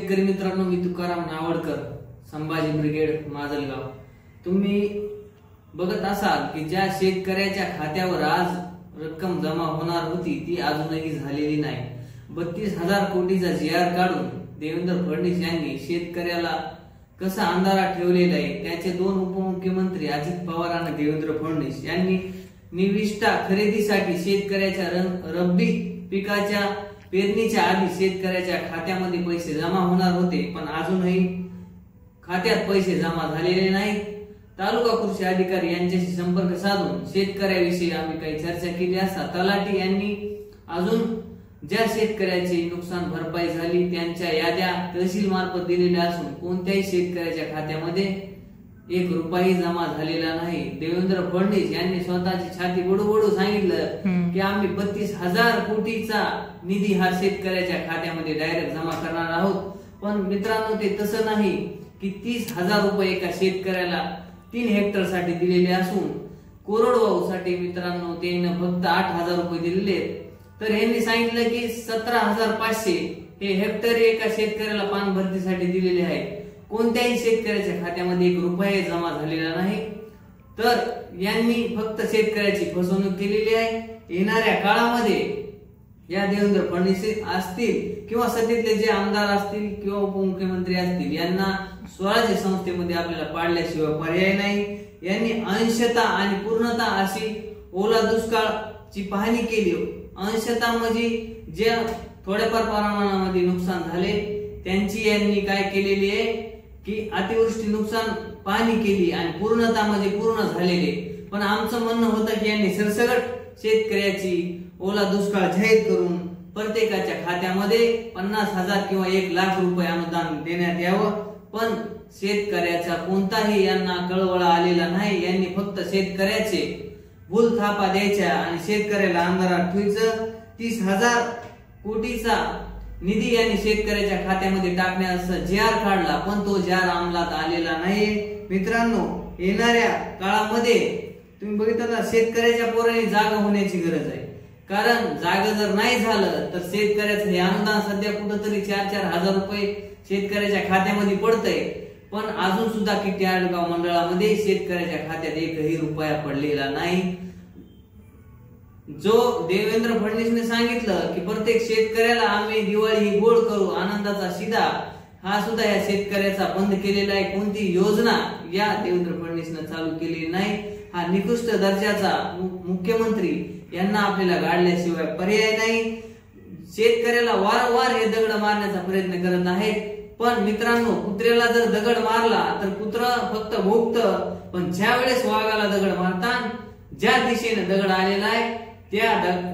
शेतकरी मित्रांनो, मी तुकाराम नावडकर, संभाजी ब्रिगेड, माजलगाव. तुम्ही बघत असाल की ज्या शेतकऱ्याच्या खात्यावर आज रक्कम जमा होणार होती ती अजूनही झालेली नाही. 32,000 कोटीचा जीआर काढून देवेंद्र फडणवीस यांनी शेतकऱ्याला कसा अंधारात ठेवलेला आहे. त्याचे दोन उपमुख्यमंत्री अजित पवार आणि देवेंद्र फडणवीस यांनी निविष्ठा खरेदीसाठी शेतकऱ्याच्या रब्बी पिकाच्या पेरणीच्या आधी शेतकऱ्याच्या खात्यामध्ये पैसे जमा होणार होते, पण अजूनही खात्यात पैसे जमा झालेले नाहीत. तालुका कृषी अधिकारी यांच्याशी संपर्क साधून शेतकऱ्याविषयी आम्ही काही चर्चा केली असता तलाठी यांनी अजून ज्या शेतकऱ्याची नुकसान भरपाई झाली त्यांच्या याद्या तहसील मार्फत दिलेल्या असून कोणत्याही शेतकऱ्याच्या खात्यामध्ये 1 रुपयाही जमा झालेला नाही. देवेंद्र फडणवीस यांनी स्वतःची छाती बडू सांगितलं की आम्ही 32,000 कोटीचा निधी हा शेतकऱ्याच्या खात्यामध्ये डायरेक्ट जमा करणार आहोत. पण मित्रांनो, ते तसं नाही की 30,000 रुपये एका शेतकऱ्याला 3 हेक्टर साठी दिलेले असून कोरडवाहू साठी मित्रांनो त्याने फक्त 8,000 रुपये दिलेले. तर यांनी सांगितलं की 17,500 हे हेक्टर एका शेतकऱ्याला पान भरतीसाठी दिलेले आहे. कोणत्याही शेतकऱ्याच्या खात्यामध्ये 1 रुपया जमा झालेला नाही. तर यांनी फक्त शेतकऱ्याची फसवणूक केलेली आहे. येणाऱ्या काळामध्ये या देवेंद्र फडणवीस असतील किंवा सत्तेतले जे आमदार असतील किंवा उपमुख्यमंत्री असतील यांना स्वराज्य संस्थेमध्ये आपल्याला पाडल्याशिवाय पर्याय नाही. यांनी अंशतः आणि पूर्णतः अशी ओला दुष्काळची पाहणी केली. अंशतः म्हणजे जे थोड्याफार प्रमाणामध्ये नुकसान झाले त्यांची यांनी काय केलेली आहे की अतिवृष्टी नुकसान पाहणी केली आणि पूर्णतः म्हणजे पूर्ण झालेले. पण आमचं म्हणणं होतं की यांनी सरसकट शेतकऱ्याची ओला दुष्काळ जाहीर करून प्रत्येकाच्या खात्यामध्ये 50,000 किंवा 1,00,000 रुपये अनुदान देण्यात यावं. पण शेतकऱ्याचा कोणताही यांना कळवळा आलेला नाही. यांनी फक्त शेतकऱ्याचे भूल थापा द्यायच्या आणि शेतकऱ्याला अंधारात ठेवायचं. 30,000 कोटीचा निधी यांनी शेतकऱ्याच्या खात्यामध्ये टाकण्याचा जीआर काढला, पण तो जीआर अंमलात आलेला नाही. मित्रांनो, येणाऱ्या काळामध्ये तुम्ही बघितलं शेतकऱ्याच्या पोरांनी जागा होण्याची गरज आहे. कारण जागा जर नाही झालं तर शेतकऱ्याचं हे अनुदान सध्या कुठंतरी 4-4 हजार रुपये शेतकऱ्याच्या खात्यामध्ये पडतंय. पण अजून सुद्धा किती आडगाव मंडळामध्ये शेतकऱ्याच्या खात्यात 1ही रुपया पडलेला नाही. जो देवेंद्र फडणवीसने सांगितलं की प्रत्येक शेतकऱ्याला आम्ही दिवाळी ही गोड करू, आनंदाचा शिदा, हा सुद्धा या शेतकऱ्याचा बंद केलेला आहे. कोणती योजना या देवेंद्र फडणवीसने चालू केलेली नाही. हा निकृष्ट दर्जाचा मुख्यमंत्री यांना आपल्याला गाडल्याशिवाय पर्याय नाही. शेतकऱ्याला वारंवार हे दगड मारण्याचा प्रयत्न करत आहेत. पण मित्रांनो, कुत्र्याला जर दगड मारला तर कुत्र फक्त भोगतं, पण ज्या वेळेस वाघाला दगड मारतात ज्या दिशेने दगड आलेला आहे त्या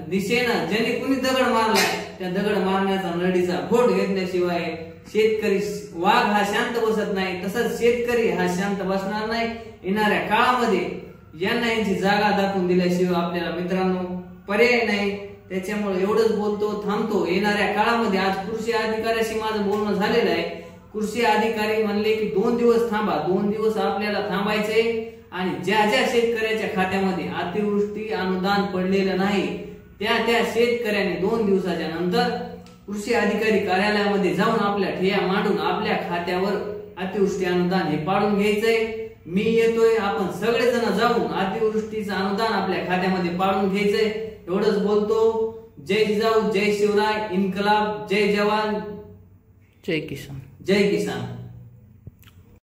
दिशेनं ज्याने कुणी दगड मारलाय त्या दगड मारण्याचा नडीचा घोट घेतल्याशिवाय शेतकरी वाघ हा शांत बसत नाही. तसंच शेतकरी हा शांत बसणार नाही. येणाऱ्या काळामध्ये यांना यांची जागा दाखवून दिल्याशिवाय आपल्याला मित्रांनो पर्याय नाही. त्याच्यामुळे एवढंच बोलतो, थांबतो. येणाऱ्या काळामध्ये आज कृषी अधिकाऱ्याशी माझं बोलणं झालेलं आहे. कृषी अधिकारी म्हणले की 2 दिवस थांबा. 2 दिवस आपल्याला थांबायचे आणि ज्या ज्या शेतकऱ्याच्या खात्यामध्ये अतिवृष्टी अनुदान पडलेलं नाही त्या शेतकऱ्याने 2 दिवसाच्या नंतर कृषी अधिकारी कार्यालयामध्ये जाऊन आपल्या ठेया मांडून आपल्या खात्यावर अतिवृष्टी अनुदान हे पाडून घ्यायचंय. मी येतोय, आपण सगळेजण जाऊन अतिवृष्टीचं अनुदान आपल्या खात्यामध्ये पाडून घ्यायचंय. एवढंच बोलतो. जय जिजाऊ, जय शिवराय, इन्कलाब, जय जवान, जय किसान. जय किसान.